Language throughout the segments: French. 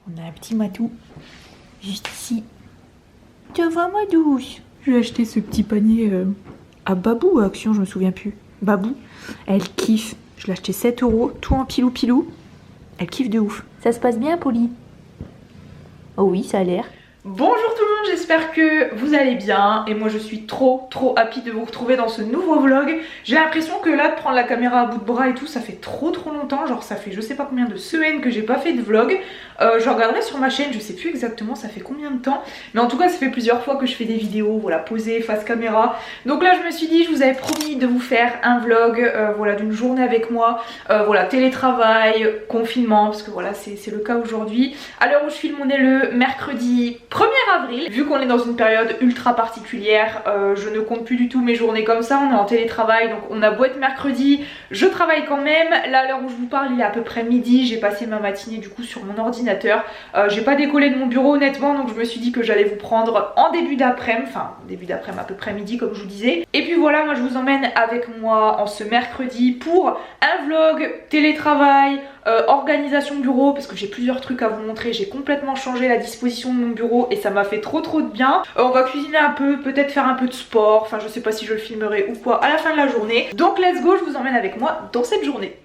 On a un petit matou juste ici. Ça va ma douce? J'ai acheté ce petit panier à Babou ou à Action, je me souviens plus. Babou, elle kiffe. Je l'ai acheté 7 €, tout en pilou-pilou. Elle kiffe de ouf. Ça se passe bien, Polly? Oh oui, ça a l'air. Bonjour tout le monde, j'espère que vous allez bien et moi je suis trop happy de vous retrouver dans ce nouveau vlog. J'ai l'impression que là de prendre la caméra à bout de bras et tout ça fait trop longtemps, genre ça fait je sais pas combien de semaines que j'ai pas fait de vlog. Je regarderai sur ma chaîne, je sais plus exactement ça fait combien de temps, mais en tout cas ça fait plusieurs fois que je fais des vidéos, voilà, posées face caméra. Donc là je me suis dit, je vous avais promis de vous faire un vlog, voilà, d'une journée avec moi, voilà, télétravail, confinement, parce que voilà c'est le cas aujourd'hui. À l'heure où je filme on est le mercredi 1er avril. Vu qu'on est dans une période ultra particulière, je ne compte plus du tout mes journées comme ça, on est en télétravail donc on a beau être mercredi, je travaille quand même. Là à l'heure où je vous parle il est à peu près midi, j'ai passé ma matinée du coup sur mon ordinateur. J'ai pas décollé de mon bureau honnêtement donc je me suis dit que j'allais vous prendre en début d'après-midi, enfin début d'après-midi à peu près midi comme je vous disais. Et puis voilà, moi je vous emmène avec moi en ce mercredi pour un vlog télétravail, organisation bureau, parce que j'ai plusieurs trucs à vous montrer. J'ai complètement changé la disposition de mon bureau et ça m'a fait trop de bien. On va cuisiner un peu, peut-être faire un peu de sport, enfin je sais pas si je le filmerai ou quoi à la fin de la journée. Donc let's go, je vous emmène avec moi dans cette journée.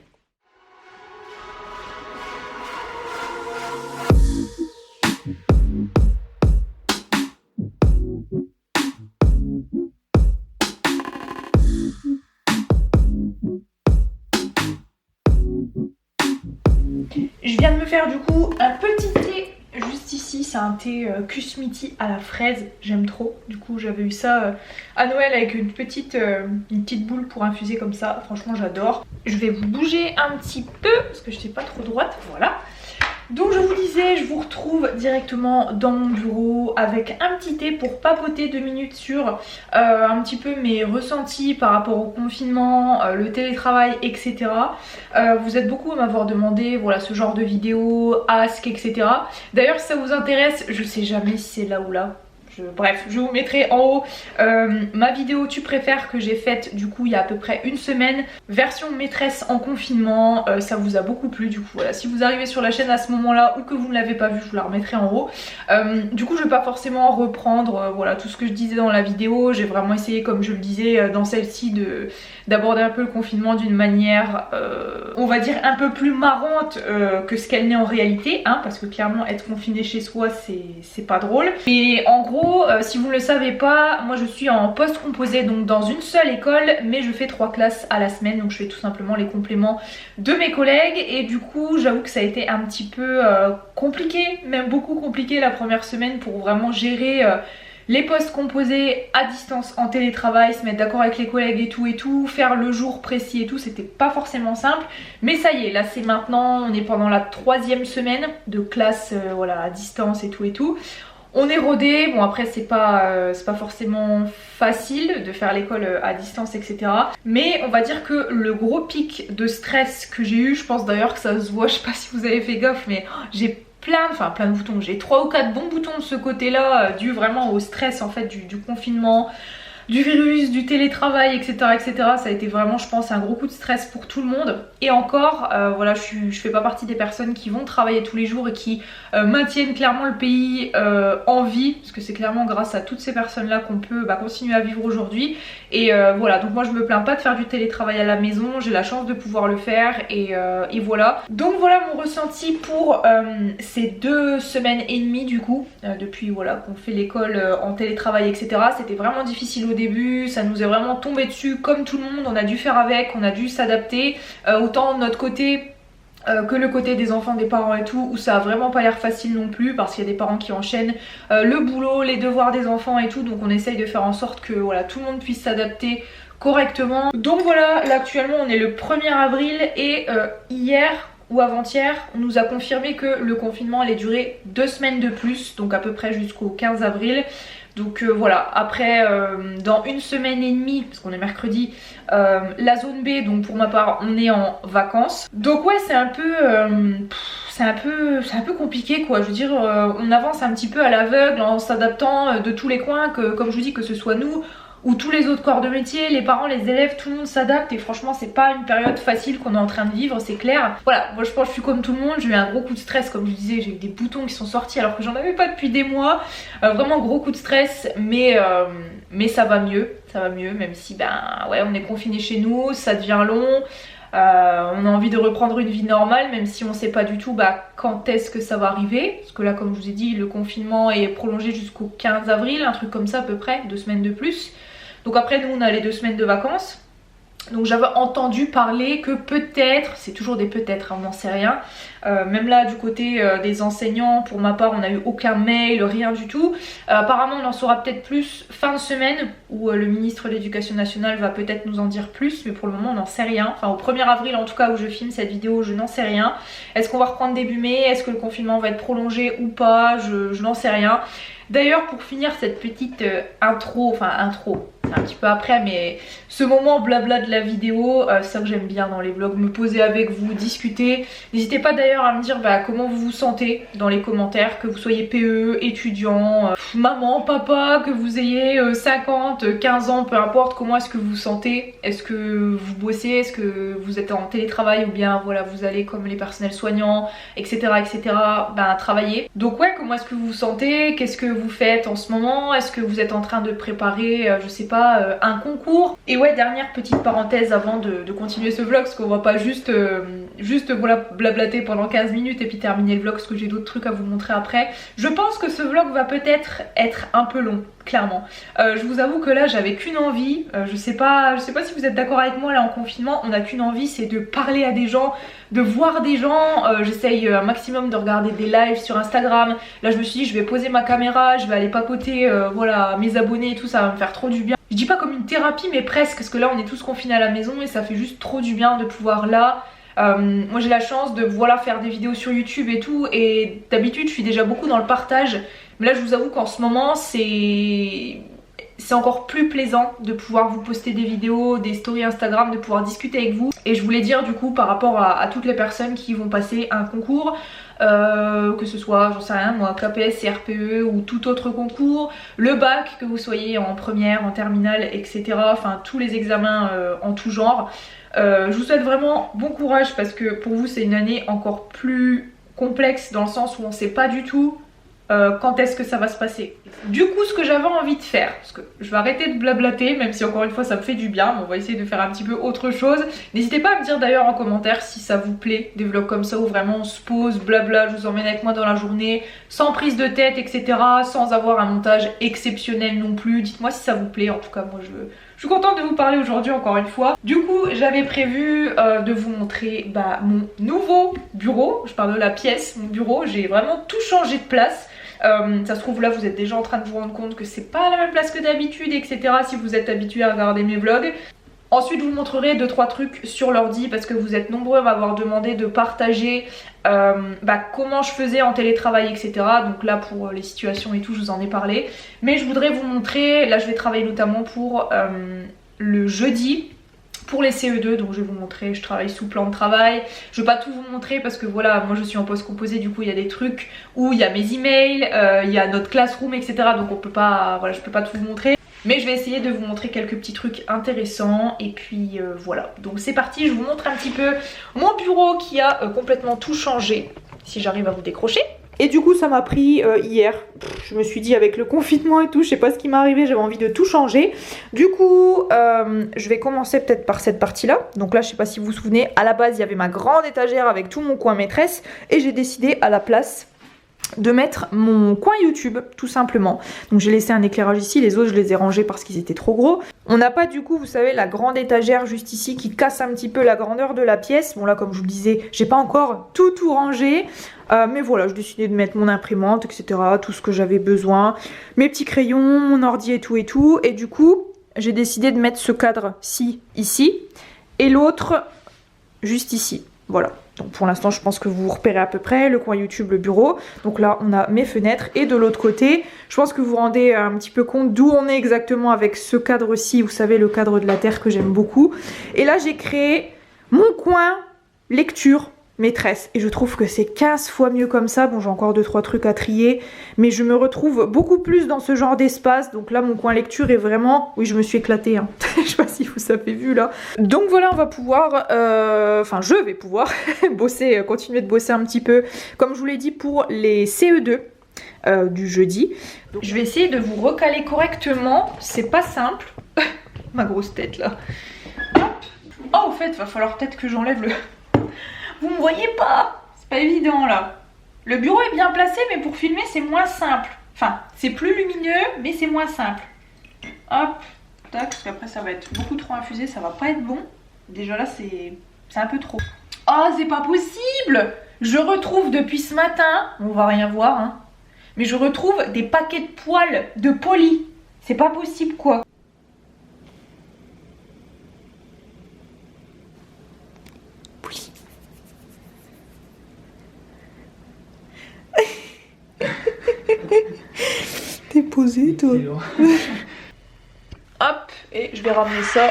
Je viens de me faire du coup un petit thé juste ici, c'est un thé Kusmiti à la fraise, j'aime trop. Du coup j'avais eu ça à Noël avec une petite boule pour infuser comme ça, franchement j'adore. Je vais vous bouger un petit peu parce que je suis pas trop droite, voilà. Donc je vous disais, je vous retrouve directement dans mon bureau avec un petit thé pour papoter 2 minutes sur un petit peu mes ressentis par rapport au confinement, le télétravail, etc. Vous êtes beaucoup à m'avoir demandé voilà, ce genre de vidéos, ask, etc. D'ailleurs si ça vous intéresse, je sais jamais si c'est là ou là. Bref, je vous mettrai en haut ma vidéo tu préfères que j'ai faite du coup il y a à peu près une semaine, version maîtresse en confinement. Ça vous a beaucoup plu du coup voilà, si vous arrivez sur la chaîne à ce moment là ou que vous ne l'avez pas vue, je vous la remettrai en haut. Du coup je vais pas forcément reprendre voilà, tout ce que je disais dans la vidéo. J'ai vraiment essayé comme je le disais dans celle-ci d'aborder un peu le confinement d'une manière on va dire un peu plus marrante que ce qu'elle n'est en réalité hein, parce que clairement être confiné chez soi c'est pas drôle. Et en gros si vous ne le savez pas, moi je suis en poste composé donc dans une seule école mais je fais 3 classes à la semaine donc je fais tout simplement les compléments de mes collègues et du coup j'avoue que ça a été un petit peu compliqué, même beaucoup compliqué la première semaine pour vraiment gérer les postes composés à distance en télétravail, se mettre d'accord avec les collègues et tout, faire le jour précis et tout, c'était pas forcément simple. Mais ça y est, là c'est maintenant, on est pendant la 3e semaine de classe voilà, à distance et tout. On est rodé, bon après c'est pas forcément facile de faire l'école à distance etc. Mais on va dire que le gros pic de stress que j'ai eu, je pense d'ailleurs que ça se voit, je sais pas si vous avez fait gaffe mais j'ai plein de boutons, j'ai 3 ou 4 bons boutons de ce côté là dû vraiment au stress en fait du confinement, du virus, du télétravail etc. Ça a été vraiment je pense un gros coup de stress pour tout le monde. Et encore voilà, je fais pas partie des personnes qui vont travailler tous les jours et qui maintiennent clairement le pays en vie, parce que c'est clairement grâce à toutes ces personnes là qu'on peut continuer à vivre aujourd'hui. Et voilà, donc moi je me plains pas de faire du télétravail à la maison, j'ai la chance de pouvoir le faire et voilà. Donc voilà mon ressenti pour ces 2 semaines et demie du coup, depuis voilà qu'on fait l'école en télétravail etc. C'était vraiment difficile au début, ça nous est vraiment tombé dessus comme tout le monde, on a dû faire avec, on a dû s'adapter, autant de notre côté que le côté des enfants, des parents et tout, où ça a vraiment pas l'air facile non plus parce qu'il y a des parents qui enchaînent le boulot, les devoirs des enfants et tout, donc on essaye de faire en sorte que voilà, tout le monde puisse s'adapter correctement. Donc voilà, là actuellement on est le 1er avril et hier ou avant-hier on nous a confirmé que le confinement allait durer 2 semaines de plus, donc à peu près jusqu'au 15 avril. Donc voilà, après dans 1 semaine et demie, parce qu'on est mercredi, la zone B, donc pour ma part on est en vacances. Donc ouais c'est un peu compliqué quoi, je veux dire on avance un petit peu à l'aveugle en s'adaptant de tous les coins, que comme je vous dis que ce soit nous où tous les autres corps de métier, les parents, les élèves, tout le monde s'adapte et franchement c'est pas une période facile qu'on est en train de vivre, c'est clair. Voilà, moi je pense que je suis comme tout le monde, j'ai eu un gros coup de stress comme je disais, j'ai eu des boutons qui sont sortis alors que j'en avais pas depuis des mois, vraiment gros coup de stress, mais ça va mieux, même si ben ouais on est confiné chez nous, ça devient long. On a envie de reprendre une vie normale même si on sait pas du tout bah, quand est-ce que ça va arriver, parce que là comme je vous ai dit le confinement est prolongé jusqu'au 15 avril, un truc comme ça à peu près, 2 semaines de plus. Donc après nous on a les 2 semaines de vacances. Donc j'avais entendu parler que peut-être, c'est toujours des peut-être, hein, on n'en sait rien. Même là du côté des enseignants, pour ma part on n'a eu aucun mail, rien du tout. Apparemment on en saura peut-être plus fin de semaine, où le ministre de l'Éducation nationale va peut-être nous en dire plus, mais pour le moment on n'en sait rien. Enfin au 1er avril en tout cas où je filme cette vidéo, je n'en sais rien. Est-ce qu'on va reprendre début mai? Est-ce que le confinement va être prolongé ou pas? Je n'en sais rien. D'ailleurs pour finir cette petite intro, c'est un petit peu après, mais ce moment blabla de la vidéo, c'est ça que j'aime bien dans les vlogs, me poser avec vous, discuter. N'hésitez pas d'ailleurs à me dire bah, comment vous vous sentez dans les commentaires, que vous soyez PE, étudiant, maman, papa, que vous ayez 50, 15 ans, peu importe, comment est-ce que vous vous sentez? Est-ce que vous bossez? Est-ce que vous êtes en télétravail? Ou bien voilà, vous allez comme les personnels soignants, etc. ben, travailler. Donc ouais, comment est-ce que vous vous sentez? Qu'est-ce que vous faites en ce moment? Est-ce que vous êtes en train de préparer, je sais pas, un concours? Et ouais, dernière petite parenthèse avant de continuer ce vlog, parce qu'on va pas juste voilà, blablater pendant 15 minutes et puis terminer le vlog, parce que j'ai d'autres trucs à vous montrer après. Je pense que ce vlog va peut-être être un peu long, clairement. Je vous avoue que là j'avais qu'une envie, je sais pas si vous êtes d'accord avec moi, là en confinement on n'a qu'une envie, c'est de parler à des gens, de voir des gens. J'essaye un maximum de regarder des lives sur Instagram. Là je me suis dit je vais poser ma caméra, je vais aller papoter voilà, mes abonnés et tout, ça va me faire trop du bien. Je dis pas comme une thérapie mais presque, parce que là on est tous confinés à la maison et ça fait juste trop du bien de pouvoir là. Moi j'ai la chance de voilà, faire des vidéos sur YouTube et tout, et d'habitude je suis déjà beaucoup dans le partage, mais là je vous avoue qu'en ce moment c'est encore plus plaisant de pouvoir vous poster des vidéos, des stories Instagram, de pouvoir discuter avec vous. Et je voulais dire du coup par rapport à toutes les personnes qui vont passer un concours, que ce soit, j'en sais rien moi, KPS, CRPE ou tout autre concours, le bac, que vous soyez en première, en terminale, etc. Enfin tous les examens en tout genre. Je vous souhaite vraiment bon courage, parce que pour vous c'est une année encore plus complexe dans le sens où on sait pas du tout quand est-ce que ça va se passer. Du coup ce que j'avais envie de faire, parce que je vais arrêter de blablater, même si encore une fois ça me fait du bien, mais on va essayer de faire un petit peu autre chose. N'hésitez pas à me dire d'ailleurs en commentaire si ça vous plaît, des vlogs comme ça où vraiment on se pose, blabla, je vous emmène avec moi dans la journée, sans prise de tête, etc. Sans avoir un montage exceptionnel non plus. Dites-moi si ça vous plaît, en tout cas moi je suis contente de vous parler aujourd'hui encore une fois. Du coup j'avais prévu de vous montrer bah, mon nouveau bureau, je parle de la pièce, mon bureau, j'ai vraiment tout changé de place. Ça se trouve là vous êtes déjà en train de vous rendre compte que c'est pas la même place que d'habitude, etc. si vous êtes habitué à regarder mes vlogs. Ensuite je vous montrerai 2-3 trucs sur l'ordi, parce que vous êtes nombreux à m'avoir demandé de partager comment je faisais en télétravail, etc. Donc là pour les situations et tout je vous en ai parlé. Mais je voudrais vous montrer, là je vais travailler notamment pour le jeudi, pour les CE2, donc je vais vous montrer, je travaille sous plan de travail. Je vais pas tout vous montrer parce que voilà, moi je suis en poste composé, du coup il y a des trucs où il y a mes emails, il y a notre classroom, etc. Donc on peut pas, voilà, je peux pas tout vous montrer. Mais je vais essayer de vous montrer quelques petits trucs intéressants. Et puis voilà, donc c'est parti, je vous montre un petit peu mon bureau qui a complètement tout changé, si j'arrive à vous décrocher. Et du coup ça m'a pris hier, je me suis dit avec le confinement et tout, je sais pas ce qui m'est arrivé, j'avais envie de tout changer. Du coup je vais commencer peut-être par cette partie là. Donc là je sais pas si vous vous souvenez, à la base il y avait ma grande étagère avec tout mon coin maîtresse, et j'ai décidé à la place de mettre mon coin YouTube tout simplement. Donc j'ai laissé un éclairage ici, les autres je les ai rangés parce qu'ils étaient trop gros. On n'a pas du coup, vous savez, la grande étagère juste ici qui casse un petit peu la grandeur de la pièce. Bon là comme je vous le disais, j'ai pas encore tout rangé, mais voilà, je décidais de mettre mon imprimante, etc. Tout ce que j'avais besoin, mes petits crayons, mon ordi et tout. Et du coup j'ai décidé de mettre ce cadre-ci ici et l'autre juste ici. Voilà. Donc pour l'instant je pense que vous repérez à peu près le coin YouTube, le bureau. Donc là on a mes fenêtres, et de l'autre côté je pense que vous vous rendez un petit peu compte d'où on est exactement avec ce cadre-ci. Vous savez, le cadre de la terre que j'aime beaucoup. Et là j'ai créé mon coin lecture. maîtresse. Et je trouve que c'est 15 fois mieux comme ça. Bon, j'ai encore 2-3 trucs à trier, mais je me retrouve beaucoup plus dans ce genre d'espace. Donc là, mon coin lecture est vraiment... Oui, je me suis éclatée, hein. Je sais pas si vous avez vu là. Donc voilà, on va pouvoir... Enfin, je vais pouvoir bosser, continuer de bosser un petit peu, comme je vous l'ai dit, pour les CE2 du jeudi. Donc, je vais essayer de vous recaler correctement. C'est pas simple. Ma grosse tête là. Hop. Oh, au fait, va falloir peut-être que j'enlève le... Vous me voyez pas? C'est pas évident là. Le bureau est bien placé, mais pour filmer, c'est moins simple. Enfin, c'est plus lumineux, mais c'est moins simple. Hop, tac, parce qu'après ça va être beaucoup trop infusé, ça va pas être bon. Déjà là, c'est un peu trop. Oh, c'est pas possible! Je retrouve depuis ce matin, on va rien voir, hein, mais je retrouve des paquets de poils de poli. C'est pas possible quoi. T'es posé toi. Hop, et je vais ramener ça.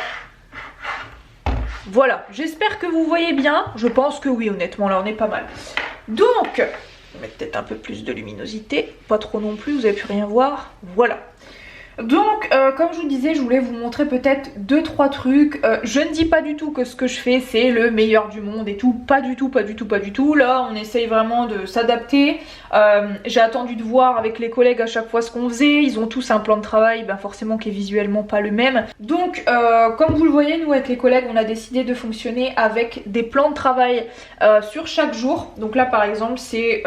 Voilà, j'espère que vous voyez bien. Je pense que oui, honnêtement, là on est pas mal. Donc, on va mettre peut-être un peu plus de luminosité. Pas trop non plus, vous avez pu rien voir. Voilà. Donc, comme je vous disais, je voulais vous montrer peut-être 2-3 trucs. Je ne dis pas du tout que ce que je fais, c'est le meilleur du monde et tout. Pas du tout, pas du tout, pas du tout. Là, on essaye vraiment de s'adapter. J'ai attendu de voir avec les collègues à chaque fois ce qu'on faisait. Ils ont tous un plan de travail, ben forcément qui est visuellement pas le même. Donc, comme vous le voyez, nous avec les collègues, on a décidé de fonctionner avec des plans de travail sur chaque jour. Donc là, par exemple, c'est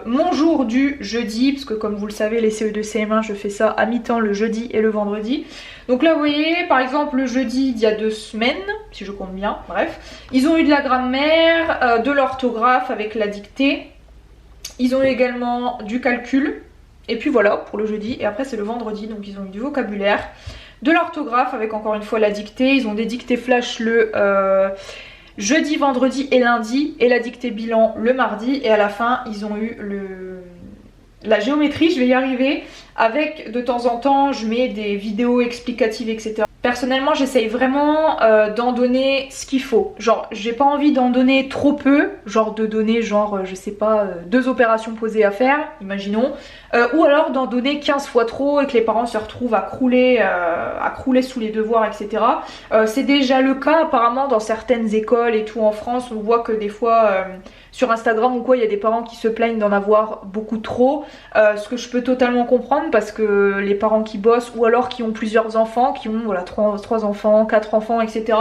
mon jour du jeudi, parce que comme vous le savez, les CE2 CM1, je fais ça à mi-temps le jeudi et le vendredi. Donc là vous voyez par exemple le jeudi d'il y a 2 semaines, si je compte bien, bref, ils ont eu de la grammaire, de l'orthographe avec la dictée, ils ont eu également du calcul, et puis voilà pour le jeudi, et après c'est le vendredi, donc ils ont eu du vocabulaire, de l'orthographe avec encore une fois la dictée, ils ont des dictées flash le jeudi, vendredi et lundi, et la dictée bilan le mardi, et à la fin ils ont eu la géométrie, je vais y arriver, avec de temps en temps je mets des vidéos explicatives etc. Personnellement j'essaye vraiment d'en donner ce qu'il faut, genre j'ai pas envie d'en donner trop peu, genre de donner genre je sais pas 2 opérations posées à faire, imaginons, ou alors d'en donner 15 fois trop et que les parents se retrouvent à crouler sous les devoirs etc. C'est déjà le cas apparemment dans certaines écoles et tout en France, on voit que des fois... sur Instagram ou quoi, il y a des parents qui se plaignent d'en avoir beaucoup trop, ce que je peux totalement comprendre parce que les parents qui bossent ou alors qui ont plusieurs enfants, qui ont voilà 3 enfants, 4 enfants, etc.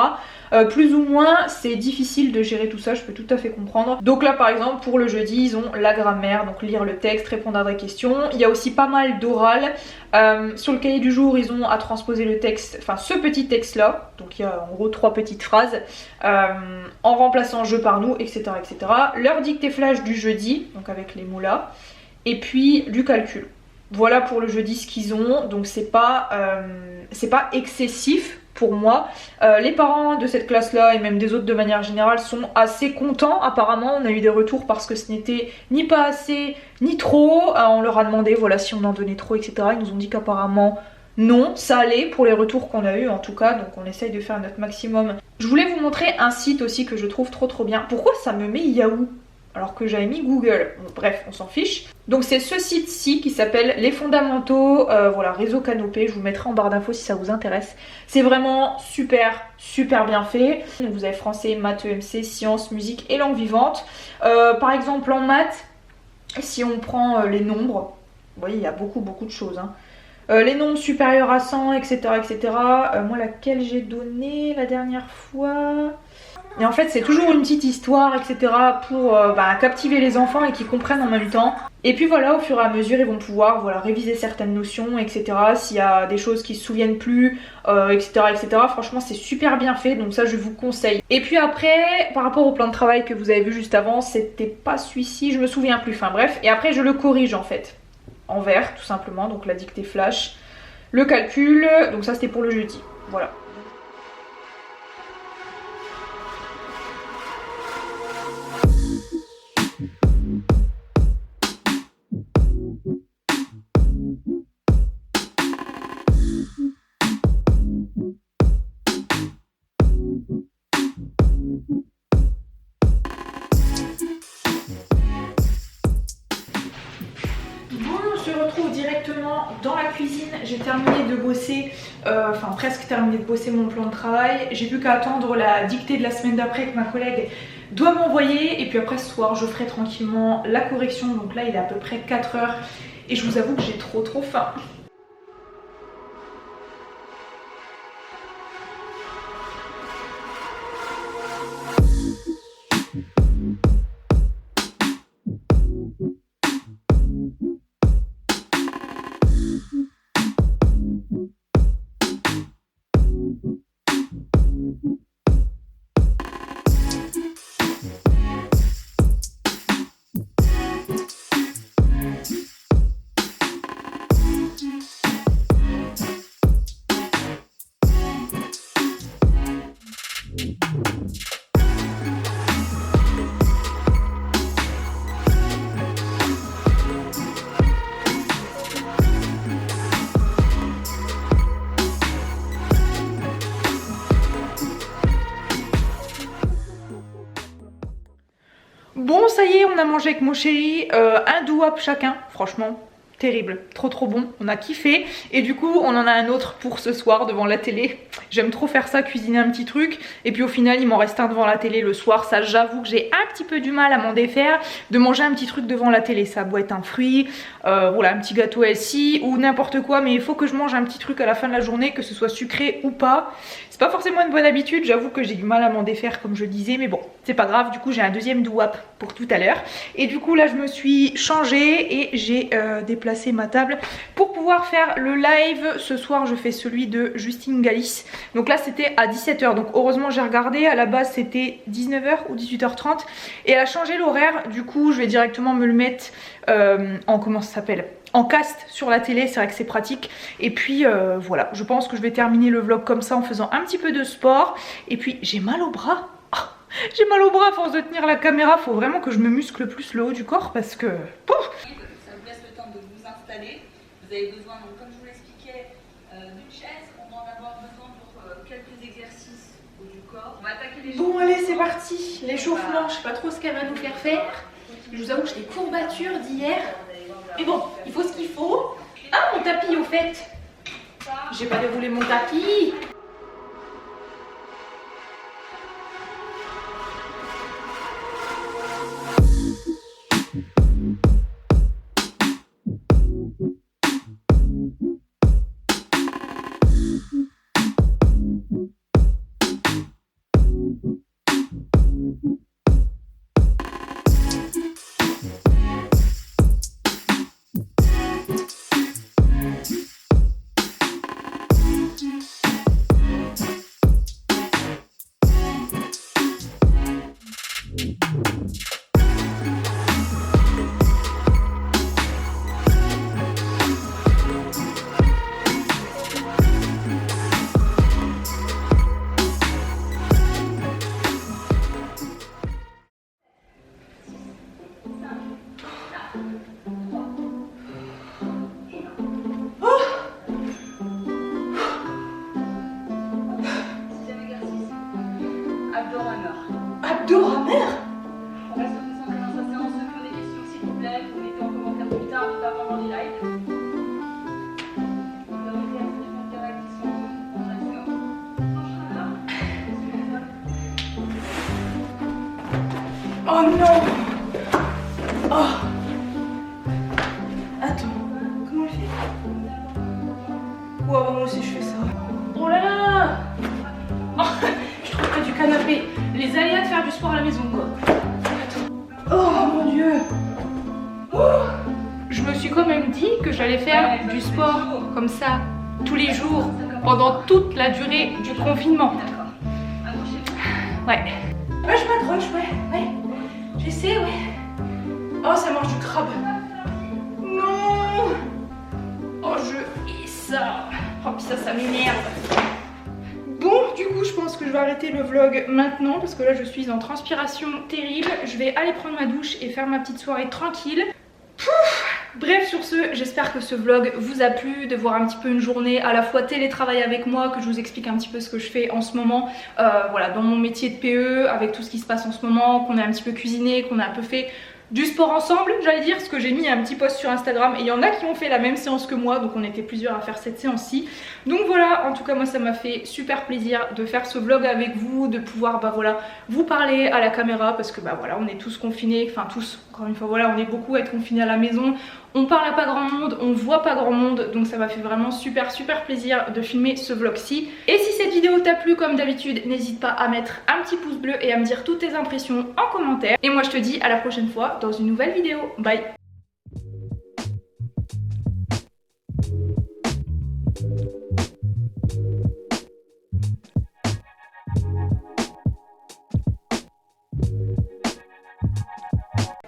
Plus ou moins c'est difficile de gérer tout ça, je peux tout à fait comprendre. Donc là par exemple pour le jeudi ils ont la grammaire, donc lire le texte, répondre à des questions. Il y a aussi pas mal d'oral. Sur le cahier du jour ils ont à transposer le texte, enfin ce petit texte là, donc il y a en gros 3 petites phrases en remplaçant je par nous etc etc. Leur dictée flash du jeudi, donc avec les mots là, et puis du calcul. Voilà pour le jeudi ce qu'ils ont, donc c'est pas excessif pour moi. Les parents de cette classe là et même des autres de manière générale sont assez contents apparemment, on a eu des retours parce que ce n'était ni pas assez ni trop, on leur a demandé voilà si on en donnait trop etc, ils nous ont dit qu'apparemment non, ça allait pour les retours qu'on a eu en tout cas, donc on essaye de faire notre maximum. Je voulais vous montrer un site aussi que je trouve trop bien. Pourquoi ça me met Yahoo alors que j'avais mis Google? Bon, bref, on s'en fiche. Donc c'est ce site-ci qui s'appelle Les Fondamentaux, voilà, Réseau Canopé, je vous mettrai en barre d'infos si ça vous intéresse. C'est vraiment super bien fait. Donc, vous avez français, maths, EMC, sciences, musique et langue vivante. Par exemple en maths, si on prend les nombres, vous voyez il y a beaucoup de choses, hein. Les nombres supérieurs à 100, etc. etc. Moi laquelle j'ai donné la dernière fois... Et en fait c'est toujours une petite histoire etc. pour captiver les enfants et qu'ils comprennent en même temps. Et puis voilà, au fur et à mesure ils vont pouvoir voilà, réviser certaines notions etc. S'il y a des choses qui se souviennent plus etc. etc. Franchement c'est super bien fait, donc ça je vous conseille. Et puis après par rapport au plan de travail que vous avez vu juste avant, c'était pas celui-ci, je me souviens plus, enfin bref. Et après je le corrige en fait en vert tout simplement, donc la dictée flash, le calcul, donc ça c'était pour le jeudi, voilà. on se retrouve directement dans la cuisine. J'ai terminé de bosser, enfin presque terminé de bosser mon plan de travail. J'ai plus qu'à attendre la dictée de la semaine d'après que ma collègue doit m'envoyer. Et puis après ce soir, je ferai tranquillement la correction. Donc là, il est à peu près 4 heures. Et je vous avoue que j'ai trop faim. Bon, ça y est, on a mangé avec mon chéri, un douap chacun, franchement, terrible, trop bon, on a kiffé. Et du coup, on en a un autre pour ce soir devant la télé. J'aime trop faire ça, cuisiner un petit truc. Et puis au final, il m'en reste un devant la télé le soir. Ça, j'avoue que j'ai un petit peu du mal à m'en défaire de manger un petit truc devant la télé. Ça doit être un fruit, voilà, un petit gâteau SI ou n'importe quoi. Mais il faut que je mange un petit truc à la fin de la journée, que ce soit sucré ou pas. C'est pas forcément une bonne habitude, j'avoue que j'ai du mal à m'en défaire comme je disais, mais bon, c'est pas grave, du coup j'ai un deuxième douap pour tout à l'heure. Et du coup là je me suis changée et j'ai déplacé ma table pour pouvoir faire le live. Ce soir je fais celui de Justine Galis. Donc là c'était à 17 h, donc heureusement j'ai regardé, à la base c'était 19 h ou 18 h 30 et elle a changé l'horaire, du coup je vais directement me le mettre en, comment ça s'appelle, en cast sur la télé, c'est vrai que c'est pratique. Et puis voilà, je pense que je vais terminer le vlog comme ça en faisant un petit peu de sport. Et puis j'ai mal au bras, j'ai mal au bras à force de tenir la caméra. Faut vraiment que je me muscle plus le haut du corps parce que... Pouf, ça vous laisse le temps de vous installer. Vous avez besoin, donc, comme je vous l'expliquais, d'une chaise. On va en avoir besoin pour quelques exercices au haut du corps. On va attaquer les bon allez c'est parti, l'échauffement, je sais pas trop ce qu'elle va nous faire faire. Je vous avoue que j'ai des courbatures d'hier. Mais bon, il faut ce qu'il faut. Ah, mon tapis au fait. J'ai pas déroulé mon tapis. Abdorameur. On reste concentré dans sa séance. Ceux qui ont des questions, s'il vous plaît, vous mettez en commentaire plus tard, mais pas pendant les lives. Vous avez des absolument direct qui sont en accès. Oh non. Oh. Attends, comment elle fait? Wow, moi aussi je fais ça. Oh là là. Oh, je trouve près du canapé. Les aléas de faire du sport à la maison quoi. Oh mon dieu. Oh. Je me suis quand même dit que j'allais faire du sport comme ça tous les jours pendant toute la durée du confinement. Ouais. Ouais, je m'accroche, ouais. J'essaie, ouais. Oh, ça mange du crabe. Non. Oh, je hais ça. Oh, puis ça m'énerve. Bon, du coup, je pense que je vais arrêter le vlog maintenant parce que là, je suis en transpiration terrible. Je vais aller prendre ma douche et faire ma petite soirée tranquille. Bref, sur ce, j'espère que ce vlog vous a plu, de voir un petit peu une journée à la fois télétravail avec moi, que je vous explique un petit peu ce que je fais en ce moment, voilà, dans mon métier de PE, avec tout ce qui se passe en ce moment, qu'on a un petit peu cuisiné, qu'on a un peu fait du sport ensemble, j'allais dire, parce que j'ai mis un petit post sur Instagram et il y en a qui ont fait la même séance que moi, donc on était plusieurs à faire cette séance-ci. Donc voilà, en tout cas moi ça m'a fait super plaisir de faire ce vlog avec vous, de pouvoir bah voilà, vous parler à la caméra, parce que bah voilà, on est tous confinés, enfin tous, encore une fois voilà, on est beaucoup à être confinés à la maison. On parle à pas grand monde, on voit pas grand monde, donc ça m'a fait vraiment super plaisir de filmer ce vlog-ci. Et si cette vidéo t'a plu comme d'habitude, n'hésite pas à mettre un petit pouce bleu et à me dire toutes tes impressions en commentaire. Et moi je te dis à la prochaine fois dans une nouvelle vidéo. Bye!